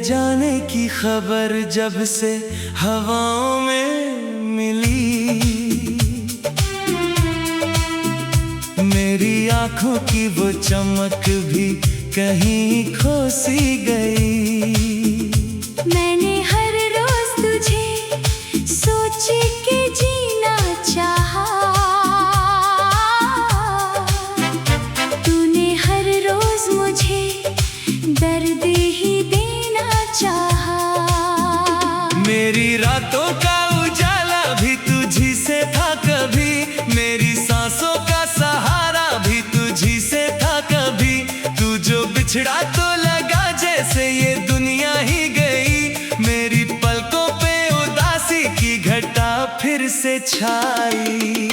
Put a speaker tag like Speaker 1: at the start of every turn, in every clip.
Speaker 1: जाने की खबर जब से हवाओं में मिली, मेरी आंखों की वो चमक भी कहीं खो सी गई।
Speaker 2: मैंने हर रोज तुझे सोच के जीना चाहा, तूने हर रोज मुझे दर्द ही देना चाहा।
Speaker 1: मेरी रातों का उजाला भी तुझी से था कभी, मेरी सांसों का सहारा भी तुझी से था कभी। तू जो बिछड़ा तो लगा जैसे ये दुनिया ही गई, मेरी पलकों पे उदासी की घटा फिर से छाई।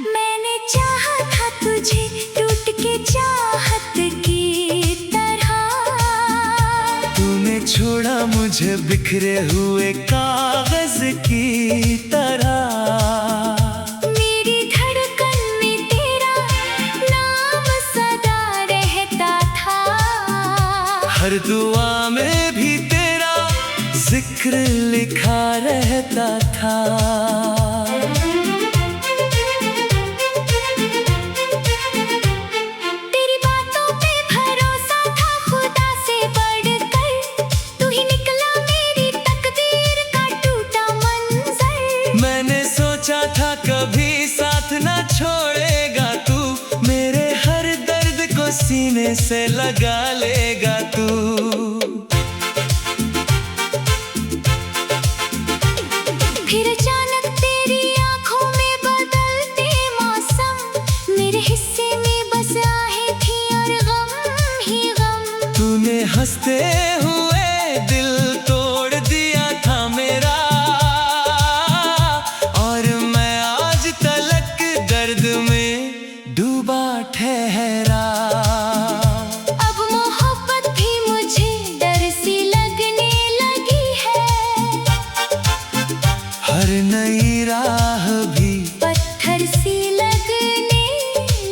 Speaker 2: मैंने चाहा था तुझे टूट के चाहत की तरह,
Speaker 1: तूने छोड़ा मुझे बिखरे हुए कागज की तरह।
Speaker 2: मेरी धड़कन में तेरा नाम सदा रहता था,
Speaker 1: हर दुआ में भी तेरा जिक्र लिखा रहता था।
Speaker 2: तेरी बातों पे भरोसा था खुदा से बढ़कर, तू ही निकला मेरी तकदीर का टूटा मंजर।
Speaker 1: मैंने सोचा था कभी साथ ना छोड़ेगा तू, मेरे हर दर्द को सीने से लगा लेगा तू।
Speaker 2: फिर अचानक तेरी आंखों में बदलते मौसम, मेरे हिस्से में बस आहें थी और गम ही गम।
Speaker 1: तूने हंसते हुए दिल तोड़ दिया था मेरा, और मैं आज तलक दर्द में डूबा ठहरा।
Speaker 2: अब मोहब्बत भी मुझे डर सी लगने लगी है,
Speaker 1: हर नई राह भी
Speaker 2: पत्थर सी लगने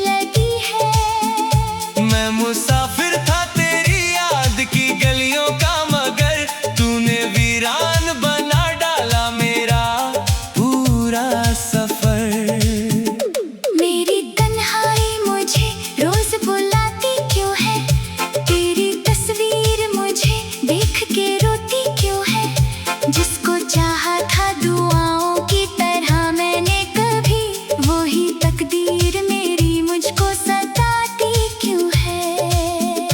Speaker 2: लगी है।
Speaker 1: मैं मुसाफिर था तेरी याद की गलियों का, मगर तूने वीरान बना डाला मेरा पूरा सफर।
Speaker 2: मेरी तन्हाई मुझे रोज बुलाती क्यों है, तेरी तस्वीर मुझे देख के रोती क्यों है। जिसको चाहा था दुआओं की तरह मैंने कभी, वही तकदीर मेरी मुझको सताती क्यों है।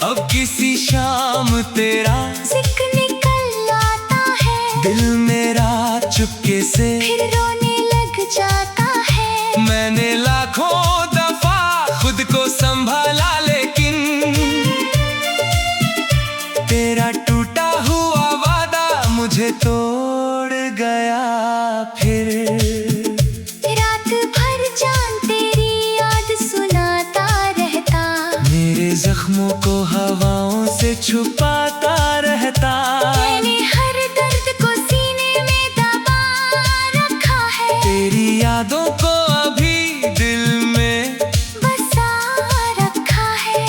Speaker 1: अब किसी शाम तेरा
Speaker 2: जिक्र निकल आता है,
Speaker 1: दिल मेरा चुपके से
Speaker 2: फिर रोने लग जाता है।
Speaker 1: मैंने लाखों दफा खुद को संभाला, लेकिन तेरा टूटा हुआ वादा मुझे तोड़ गया फिर।
Speaker 2: रात भर जान तेरी याद सुनाता रहता,
Speaker 1: मेरे जख्मों को हवाओं से छुपाता रहता।
Speaker 2: मैंने हर दर्द को सीने में दबा रखा है,
Speaker 1: तेरी यादों को अभी दिल में
Speaker 2: बसा रखा है।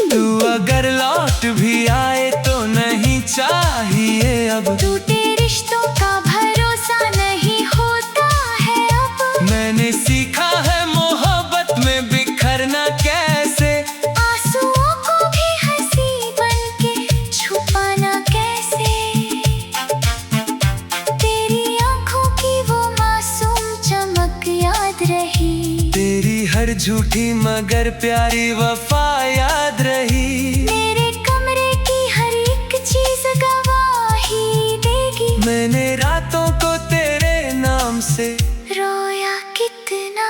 Speaker 1: तू अगर लौट भी आए तो नहीं चाहिए अब,
Speaker 2: टूटे रिश्तों का भरोसा नहीं होता है अब।
Speaker 1: मैंने सीखा है मोहब्बत में बिखरना कैसे,
Speaker 2: आंसुओं को भी हंसी बनके छुपाना कैसे। तेरी आंखों की वो मासूम चमक याद रही,
Speaker 1: तेरी हर झूठी मगर प्यारी वफा याद रही।
Speaker 2: मेरे कमरे की हर एक चीज गवाही देगी,
Speaker 1: मैंने रातों को तेरे नाम से
Speaker 2: रोया कितना।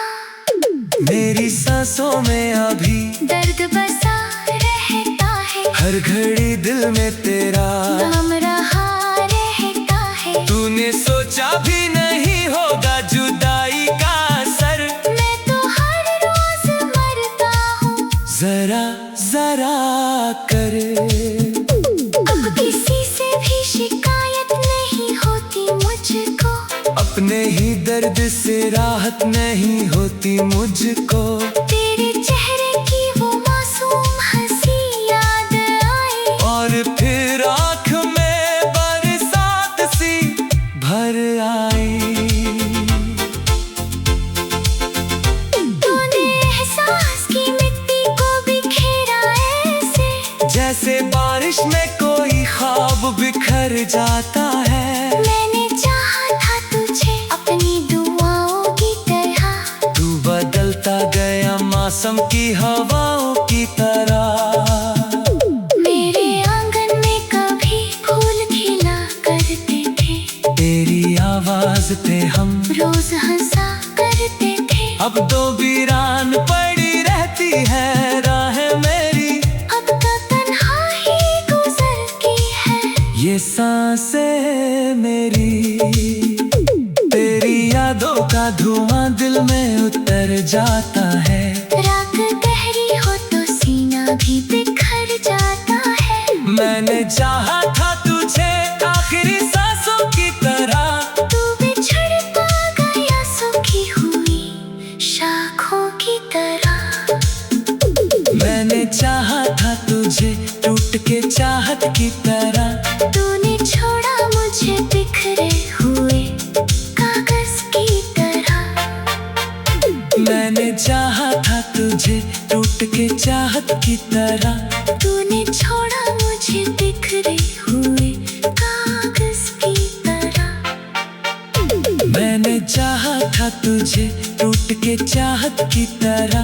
Speaker 1: मेरी सांसों में अभी
Speaker 2: दर्द बसा रहता है,
Speaker 1: हर घड़ी दिल में तेरा
Speaker 2: नाम रहा रहता है।
Speaker 1: तूने सोचा भी नहीं होगा जुदाई का असर,
Speaker 2: मैं तो हर रोज मरता हूँ
Speaker 1: जरा जरा कर।
Speaker 2: अब किसी से भी शिकायत नहीं होती मुझको,
Speaker 1: अपने ही दर्द से राहत नहीं होती मुझको।
Speaker 2: तेरे चेहरे की वो
Speaker 1: उतर जाता है।
Speaker 2: मैंने चाहा था तुझे अपनी दुआओं की तरह,
Speaker 1: तू बदलता गया मौसम की हवाओं की तरह।
Speaker 2: मेरे आंगन में कभी फूल खिला करते थे,
Speaker 1: तेरी आवाज पे हम
Speaker 2: रोज हंसा करते थे।
Speaker 1: अब तो वीरान पड़ी रहती है राहें मेरी,
Speaker 2: अब तो तन्हाई गुजरती है
Speaker 1: ये सांसें मेरी। तेरी यादों का धुआं दिल में उतर जाता है।
Speaker 2: रात गहरी हो तो सीना भी बिखर जाता है।
Speaker 1: मैंने चाहा था तुझे आखिरी सांसों की तरह,
Speaker 2: तू बिछड़ता गया सूखी हुई शाखों की तरह।
Speaker 1: मैंने चाहा था तुझे टूट के चाहत की तरह।
Speaker 2: तूने छोड़ा मुझे बिखरे हुए कागज की तरह।
Speaker 1: मैंने चाहा था तुझे टूट के चाहत की तरह।
Speaker 2: तूने छोड़ा मुझे बिखरे हुए कागज की तरह।
Speaker 1: मैंने चाहा था तुझे टूट के चाहत की तरह।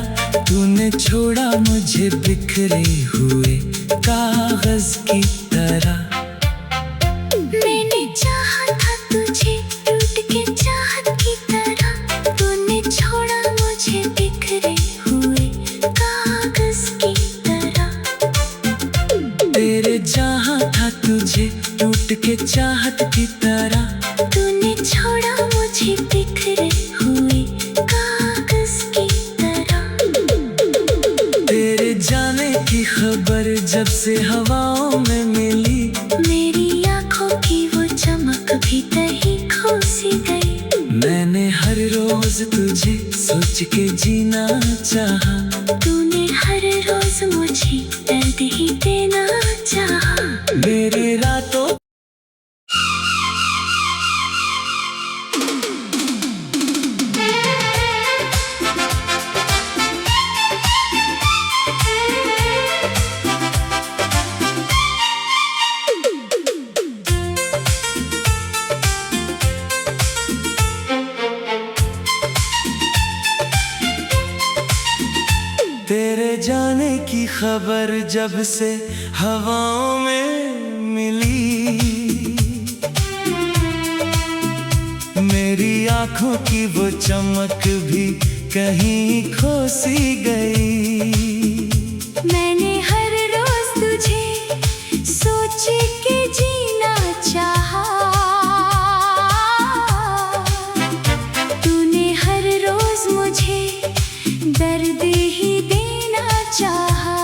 Speaker 1: तूने छोड़ा मुझे बिखरे हुए कागज की तरह।
Speaker 2: मैंने चाहा था तुझे टूट के चाहत की तरह। तूने छोड़ा मुझे बिखरे हुए कागज की तरह।
Speaker 1: तेरे चाहा था तुझे टूट के चाहत की तरह।
Speaker 2: तूने छोड़ा मुझे बिखरे हुए कागज की तरह।
Speaker 1: तेरे जाने की खबर जब से हवाओं में मिली,
Speaker 2: मेरी आँखों की वो चमक भी कहीं खो सी गई।
Speaker 1: मैंने हर रोज तुझे सोच के जीना चाहा।
Speaker 2: तूने हर रोज मुझे दर्द ही देना चाहा।
Speaker 1: मेरी रातों तेरे जाने की खबर जब से हवाओं में मिली, मेरी आंखों की वो चमक भी कहीं खो सी गई।
Speaker 2: मैंने हर रोज तुझे सोच के जीना चाहा। तूने हर रोज मुझे दर्द ही देना चाहा।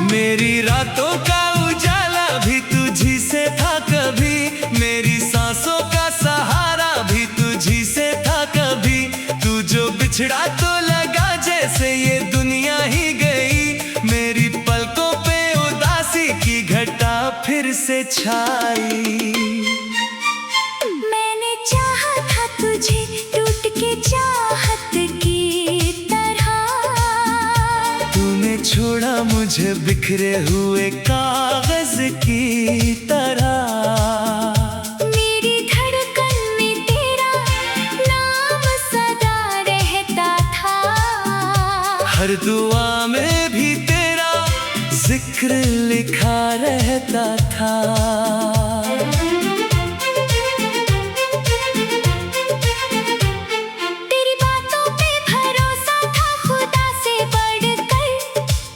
Speaker 1: मेरी रातों का उजाला भी तुझी से था कभी, मेरी सांसों का सहारा भी तुझी से था कभी। तू जो बिछड़ा तो लगा जैसे ये दुनिया ही गई। मेरी पलकों पे उदासी की घटा फिर से छाई।
Speaker 2: मैंने चाहा था तुझे टूट के चाहत की तरह।
Speaker 1: तूने छोड़ा मुझे बिखरे हुए कागज की तरह।
Speaker 2: मेरी धड़कन में तेरा नाम सदा रहता था।
Speaker 1: हर दुआ में भी तेरा जिक्र लिखा रहता था।
Speaker 2: तेरी बातों पे भरोसा था खुदा से बढ़कर।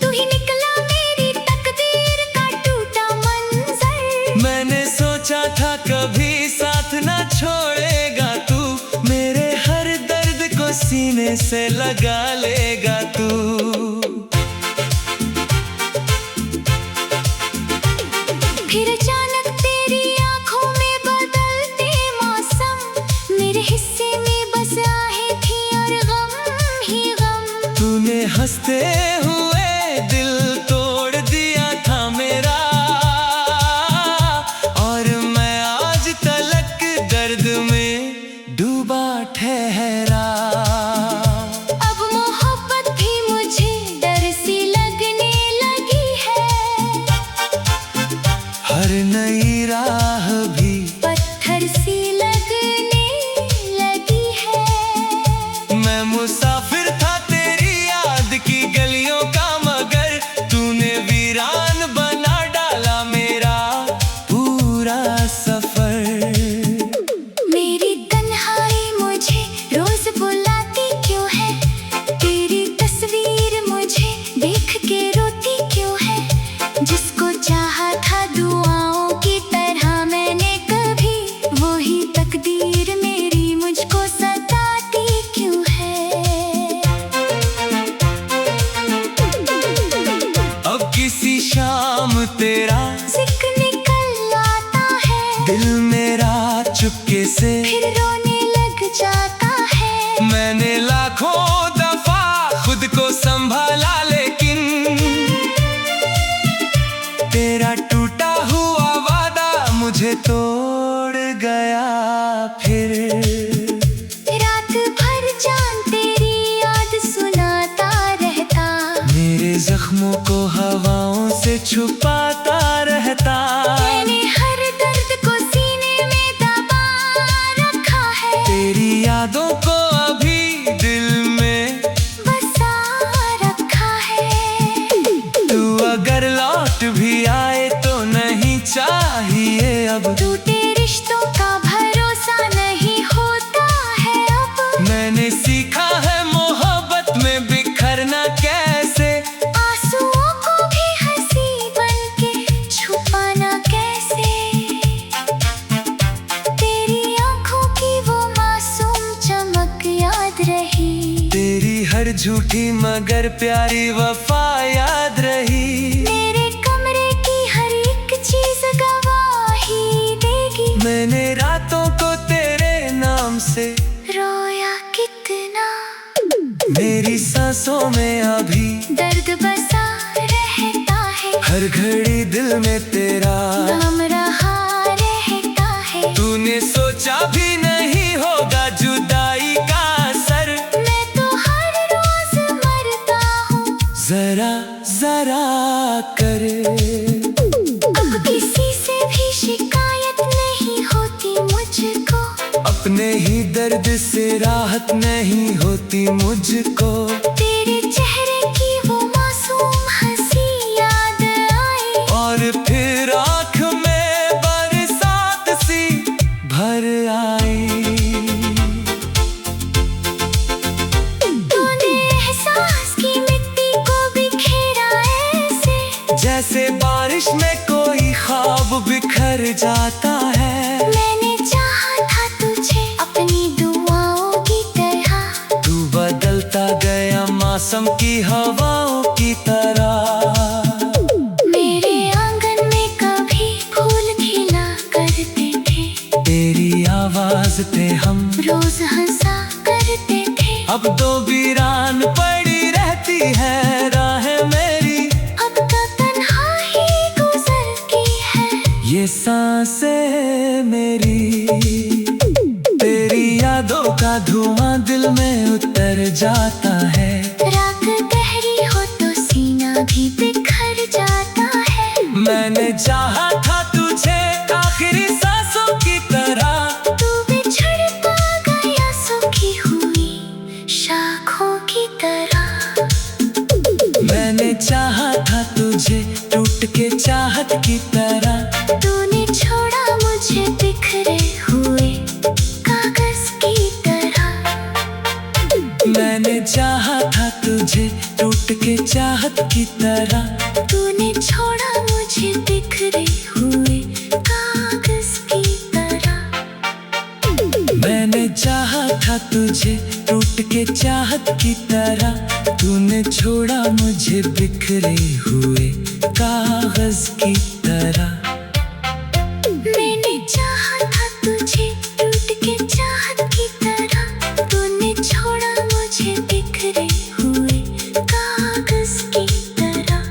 Speaker 2: तू ही निकला मेरी तकदीर का टूटा मंजर।
Speaker 1: मैंने सोचा था कभी साथ ना छोड़ेगा तू, मेरे हर दर्द को सीने से लगा लेगा तू।
Speaker 2: फिर अचानक तेरी आंखों में बदलते मौसम, मेरे हिस्से में बस आहें थी और गम ही गम।
Speaker 1: तूने हंसते हुए दिल तोड़ दिया था मेरा, और मैं आज तलक दर्द में डूबा ठहरा।
Speaker 2: अब मोहब्बत भी मुझे डर सी लगने लगी है।
Speaker 1: हर नई रात सफर।
Speaker 2: मेरी तन्हाई मुझे रोज बुलाती क्यों है, तेरी तस्वीर मुझे देख के रोती क्यों है। जिसको चाहा था दुआओं की तरह मैंने कभी, वही तकदीर मेरी मुझको सताती क्यों है।
Speaker 1: अब किसी शाम तेरा
Speaker 2: जिक्र निकल आता है,
Speaker 1: दिल मेरा चुपके से
Speaker 2: फिर रोने लग जाता है।
Speaker 1: मैंने लाखों दफा खुद को संभाला, लेकिन तेरा टूटा हुआ वादा मुझे तोड़ गया फिर।
Speaker 2: रात भर जान तेरी याद सुनाता रहता,
Speaker 1: मेरे जख्मों को हवाओं से छुपाता रहता।
Speaker 2: मैंने हर दर्द को सीने में दबा रखा है,
Speaker 1: तेरी यादों को अभी दिल में
Speaker 2: बसा रखा है।
Speaker 1: तू अगर लौट भी आए तो नहीं चाहिए अब।
Speaker 2: टूटे रिश्तों का भरोसा नहीं होता है अब।
Speaker 1: मैंने सीखा है मोहब्बत में बिखरना कैसे,
Speaker 2: आंसुओं को भी हंसी बनके छुपाना कैसे। तेरी आंखों की वो मासूम चमक याद रही,
Speaker 1: तेरी हर झूठी मगर प्यारी वफा याद रही।
Speaker 2: मेरे कमरे की हर एक चीज गवाही देगी,
Speaker 1: मैंने रातों को तेरे नाम से
Speaker 2: रोया कितना।
Speaker 1: मेरी सांसों में अभी
Speaker 2: दर्द बसा रहता है,
Speaker 1: हर घड़ी दिल में तेरा
Speaker 2: नाम रहा रहता है।
Speaker 1: तूने सोचा भी नहीं होगा जुदाई का असर।
Speaker 2: मैं तो हर रोज मरता हूँ
Speaker 1: जरा जरा कर।
Speaker 2: अब किसी से भी शिकायत नहीं होती मुझको,
Speaker 1: अपने ही दर्द से राहत नहीं होती मुझको।
Speaker 2: तेरे चेहरे की वो मासूम हंसी याद आई,
Speaker 1: और फिर आँख में बरसात सी भर आई।
Speaker 2: तूने एहसास की मिट्टी को बिखेरा ऐसे,
Speaker 1: जैसे बारिश में कोई ख्वाब बिखर जाता है।
Speaker 2: मैंने चाहा था तुझे अपनी दुआओं की तरह,
Speaker 1: तू बदलता गया मौसम की हवाओं की तरह।
Speaker 2: मेरे आंगन में कभी फूल खिला करते थे,
Speaker 1: तेरी आवाज पे हम
Speaker 2: रोज हंसा करते थे।
Speaker 1: अब तो वीरान पड़ी रहती है राहें मेरी।
Speaker 2: अब तो तन्हाई गुजरती है,
Speaker 1: ये सांसें मेरी, तेरी यादों का धुआं दिल में उतर जाता है।
Speaker 2: रात गहरी हो तो सीना भी बिखर जाता है।
Speaker 1: मैंने चाहा था तुझे आखिरी सांसों की तरह,
Speaker 2: तू बिछड़ता गया सूखी हुई शाखों की तरह।
Speaker 1: मैंने चाहा था तुझे टूट के चाहत की तरह।
Speaker 2: तूने छोड़ा मुझे बिखरे हुए कागज की तरह।
Speaker 1: मैंने चाहा था तुझे टूट के चाहत की तरह।
Speaker 2: तूने छोड़ा मुझे बिखरे हुए कागज की तरह।
Speaker 1: मैंने चाहा था तुझे टूट के चाहत की तरह। तूने छोड़ा मुझे बिखरे हुए कागज की तरह।
Speaker 2: मैंने चाहा था तुझे टूट के चाहत की तरह, तूने छोड़ा मुझे बिखरे हुए कागज की तरह।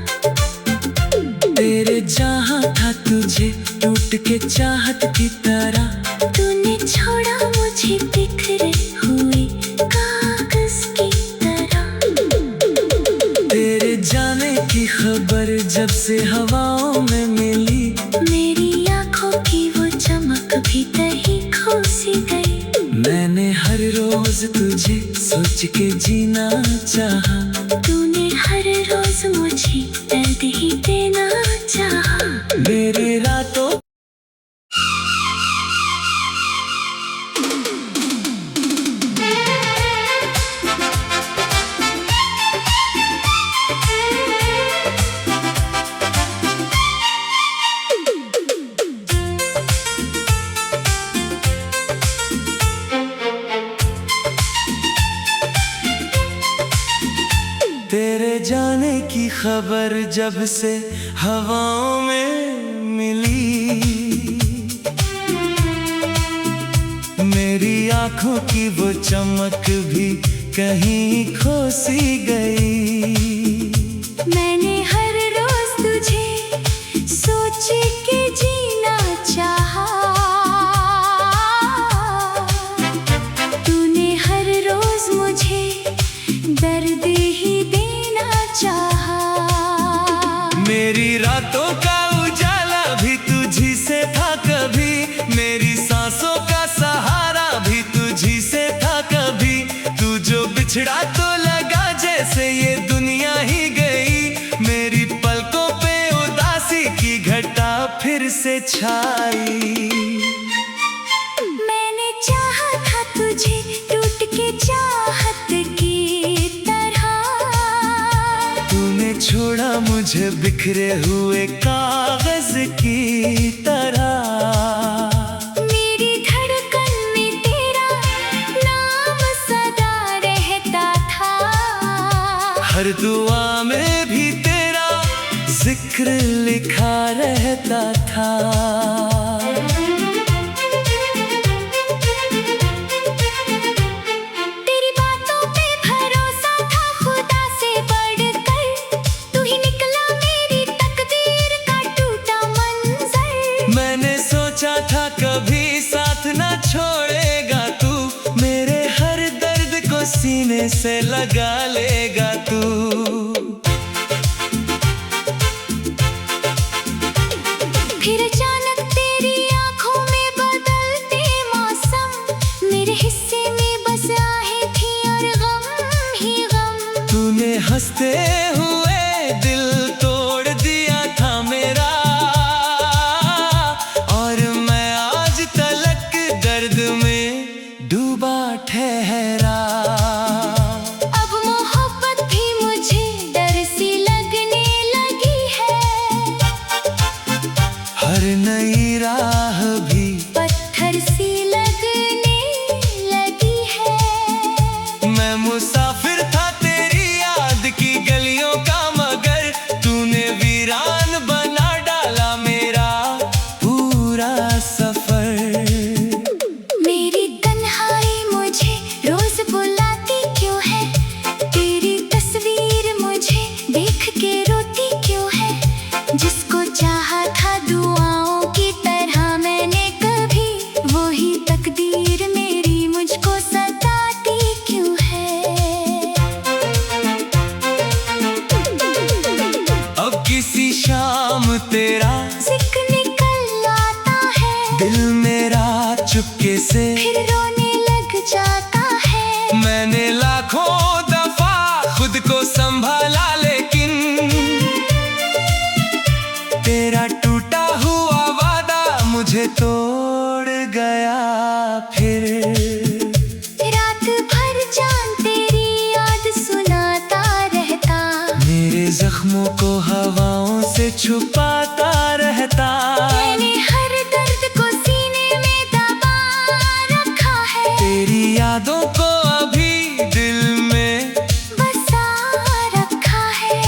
Speaker 1: तेरे जहाँ था तुझे टूट के चाहत की तरह।
Speaker 2: तूने छोड़ा मुझे बिखरे हुए कागज की तरह।
Speaker 1: तेरे जाने की खबर जब से हवाओं में मिली,
Speaker 2: मेरी आंखों की वो चमक भी कहीं खो सी गई।
Speaker 1: मैंने हर रोज तुझे सोच के जीना चाहा।
Speaker 2: तूने हर रोज मुझे दर्द ही देना चाहा।
Speaker 1: मेरे रातों जाने की खबर जब से हवाओं में मिली, मेरी आंखों की वो चमक भी कहीं खो सी गई।
Speaker 2: मैंने हर रोज तुझे सोच के जीना चाहा, तूने हर रोज मुझे दर्द ही देना चाहा।
Speaker 1: मेरी रातों का उजाला भी तुझी से था कभी, मेरी सांसों का सहारा भी तुझी से था कभी। तू जो बिछड़ा तो लगा जैसे ये दुनिया ही गई, मेरी पलकों पे उदासी की घटा फिर से छाई।
Speaker 2: मैंने चाहा था तुझे टूट के चाहत की तरह,
Speaker 1: तूने छोड़ा मुझे बिखरे हुए कागज की तरह।
Speaker 2: मेरी धड़कन में तेरा नाम सदा रहता था,
Speaker 1: हर दुआ में भी तेरा जिक्र लिखा रहता था।
Speaker 2: तेरी बातों पे भरोसा था खुदा से बढ़कर, तू ही निकला मेरी तकदीर का टूटा मंजर।
Speaker 1: मैंने सोचा था कभी साथ ना छोड़ेगा तू, मेरे हर दर्द को सीने से लगा लेगा तू।
Speaker 2: फिर अचानक तेरी आंखों में बदलते मौसम, मेरे हिस्से में बस आहें थी और गम ही गम।
Speaker 1: तूने हंसते हुए दिल तोड़ दिया था मेरा, और मैं आज तलक दर्द में डूबा ठहरा।
Speaker 2: अब मोहब्बत भी मुझे डर सी लगने लगी है,
Speaker 1: हर नई राह भी
Speaker 2: पत्थर सी लगने लगी है।
Speaker 1: मैं मुसाफिर था तेरी याद की गलियों का, मगर तूने वीरान बना डाला मेरा पूरा सफर।
Speaker 2: मेरी तन्हाई मुझे रोज बुलाती क्यों है, तेरी तस्वीर मुझे देख के रोती क्यों है। जिसको चाहा था दुआओं की तरह मैंने कभी, वही तकदीर मेरी मुझको सताती क्यों है।
Speaker 1: अब किसी शाम तेरा
Speaker 2: जिक्र निकल आता है,
Speaker 1: दिल मेरा चुपके से
Speaker 2: फिर रोने लग जाता है।
Speaker 1: मैंने लाखों दफा खुद को संभाला, लेकिन तेरा टूटा हुआ वादा मुझे तोड़ गया फिर।
Speaker 2: रात भर जान तेरी याद सुनाता रहता,
Speaker 1: मेरे जख्मों को हवाओं से छुपाता रहता।
Speaker 2: मैंने हर दर्द को सीने में दबा रखा है,
Speaker 1: तेरी यादों को अभी दिल में
Speaker 2: बसा रखा है।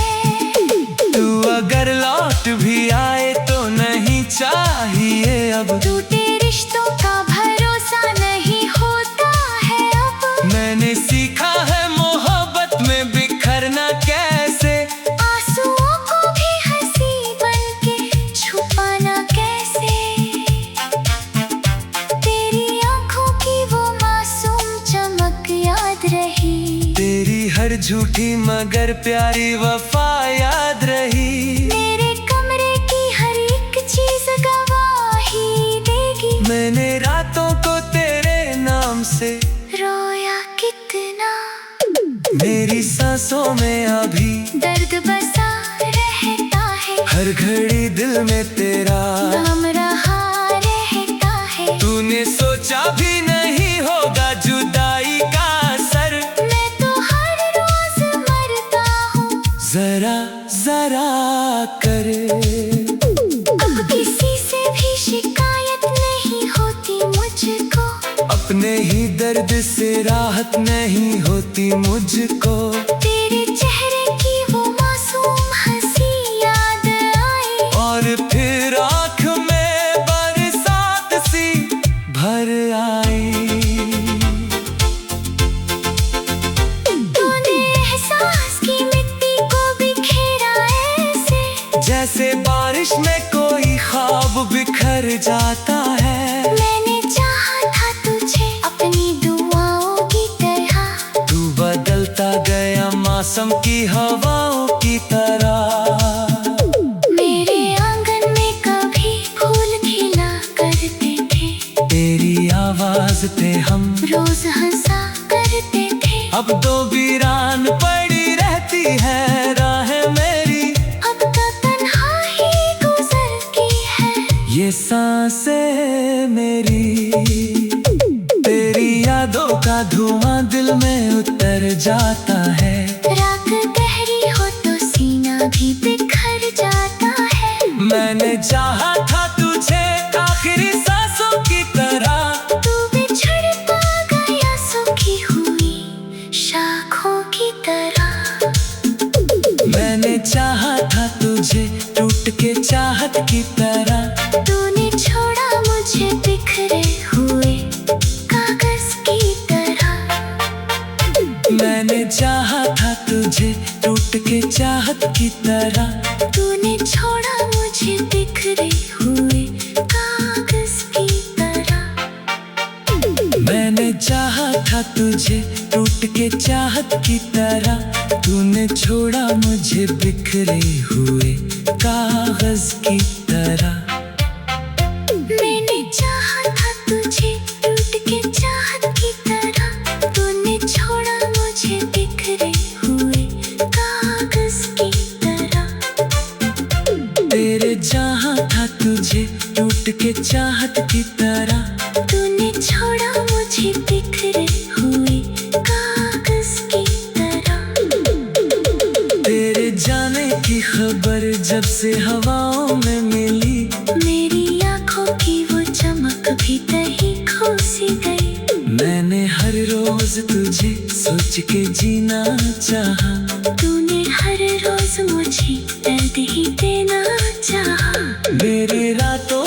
Speaker 1: तू अगर लौट भी आए तो नहीं चाहिए अब,
Speaker 2: टूटे रिश्तों का भरोसा नहीं होता है अब।
Speaker 1: मैंने सीखा है मोहब्बत में बिखरना कैसे,
Speaker 2: आंसुओं को भी हंसी बनके छुपाना कैसे। तेरी आंखों की वो मासूम चमक याद रही,
Speaker 1: तेरी हर झूठी मगर प्यारी वफा याद रही।
Speaker 2: मेरे कमरे की हर एक चीज गवाही देगी,
Speaker 1: मैंने रातों को तेरे नाम से
Speaker 2: रोया कितना।
Speaker 1: मेरी सांसों में अभी
Speaker 2: दर्द बसा रहता है,
Speaker 1: हर घड़ी दिल में तेरा
Speaker 2: नाम रहा रहता है।
Speaker 1: तूने सोचा भी नहीं होगा जुदाई का असर,
Speaker 2: मैं तो हर रोज मरता हूँ
Speaker 1: जरा जरा कर।
Speaker 2: अब किसी से भी शिकायत नहीं होती मुझको,
Speaker 1: अपने ही दर्द से राहत नहीं होती मुझको।
Speaker 2: तेरे चेहरे की वो
Speaker 1: उतर जाता है।
Speaker 2: मैंने चाहा था तुझे अपनी दुआओं की तरह,
Speaker 1: तू बदलता गया मौसम की हवाओं की तरह।
Speaker 2: मेरे आंगन में कभी फूल खिला करते थे,
Speaker 1: तेरी आवाज पे हम
Speaker 2: रोज हंसा करते थे।
Speaker 1: अब तो वीरान पड़ी रहती है राहें मेरी,
Speaker 2: अब तो तन्हाई गुजरती है
Speaker 1: ये सांसें मेरी। तेरी यादों का धुआं दिल में उतर जाता है।
Speaker 2: रात गहरी हो तो सीना भी बिखर जाता है।
Speaker 1: मैंने चाहा था तुझे आखिरी सांसों की तरह,
Speaker 2: तू बिछड़ता गया सूखी हुई शाखों की तरह।
Speaker 1: मैंने चाहा था तुझे टूट के चाहत की तरह।
Speaker 2: तूने छोड़ा मुझे बिखरे हुए कागज की तरह।
Speaker 1: मैंने चाहा था तुझे टूट के चाहत की तरह।
Speaker 2: तूने छोड़ा मुझे बिखरे हुए कागज की तरह।
Speaker 1: मैंने चाहा था तुझे टूट के चाहत की तरह। तूने छोड़ा मुझे बिखरे हुए कागज की तरह।
Speaker 2: मैंने चाहा था तुझे टूट के चाहत की तरह। तूने छोड़ा मुझे बिखरे हुए कागज की तरह।
Speaker 1: तेरे जहाँ था तुझे टूट के चाहत की तरह।
Speaker 2: तूने छोड़ा मुझे बिखरे हुए कागज की तरह।
Speaker 1: तेरे जाने की खबर जब से हवाओं में मिली,
Speaker 2: मेरी आंखों की वो चमक भी कहीं खो सी गई।
Speaker 1: मैंने हर रोज तुझे सोच के जीना चाहा।
Speaker 2: तूने हर रोज मुझे दर्द ही देना चाहा।
Speaker 1: मेरी रातों